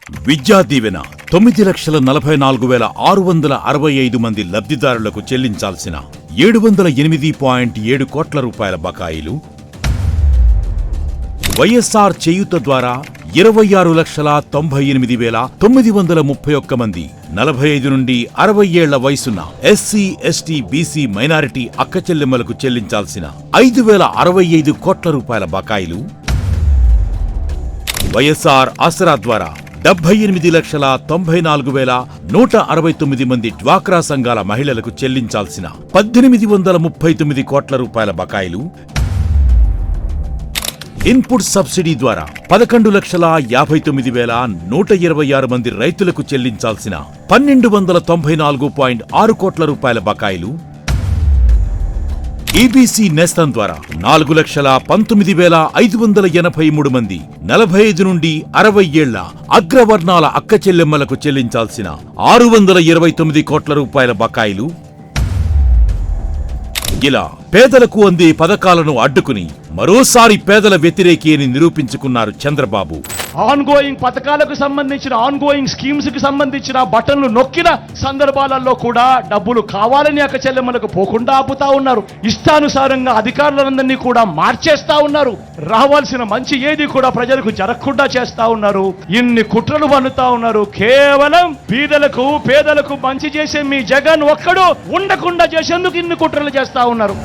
విద్యా దీవెన 9,44,665 మంది లబ్ధిదారులకు చెల్లించాల్సిన 708.7 కోట్ల రూపాయల బకాయిలు, వైఎస్ఆర్ చేయూత ద్వారా 26,98,931 మంది 45 నుండి 60 ఏళ్ల వయసున్న ఎస్సీ, ఎస్టీ, బీసీ, మైనారిటీ అక్కచెల్లెమ్మలకు చెల్లించాల్సిన 5,065 కోట్ల రూపాయల బకాయిలు, వైఎస్ఆర్ ఆసరా ద్వారా 78,94,169 మంది డ్వాక్రా సంఘాల మహిళలకు చెల్లించాల్సిన 1,839 కోట్ల రూపాయల బకాయిలు, ఇన్పుట్ సబ్సిడీ ద్వారా 11,59,126 మంది రైతులకు చెల్లించాల్సిన 1,294.6 కోట్ల రూపాయల బకాయిలు, ఈబీసీ నేస్తం ద్వారా 4,19,583 మంది 45 నుండి 60 ఏళ్ల అగ్రవర్ణాల అక్కచెల్లెమ్మలకు చెల్లించాల్సిన 629 కోట్ల రూపాయల బకాయిలు, ఇలా పేదలకు అందే పథకాలను అడ్డుకుని మరోసారి పేదల వ్యతిరేకి అని నిరూపించుకున్నారు చంద్రబాబు. ఆన్గోయింగ్ పథకాలకు సంబంధించిన ఆన్గోయింగ్ స్కీమ్స్ కి సంబంధించిన బటన్లు నొక్కిన సందర్భాలలో కూడా డబ్బులు కావాలని అక్క చెల్లెమ్మలకు పోకుండా ఆపుతా ఉన్నారు. ఇష్టానుసారంగా అధికారులందరినీ కూడా మార్చేస్తా ఉన్నారు. రావాల్సిన మంచి ఏది కూడా ప్రజలకు జరగకుండా చేస్తా ఉన్నారు. ఇన్ని కుట్రలు పన్నుతా ఉన్నారు. కేవలం పేదలకు మంచి చేసే మీ జగన్ ఒక్కడు ఉండకుండా చేసేందుకు ఇన్ని కుట్రలు చేస్తా ఉన్నారు.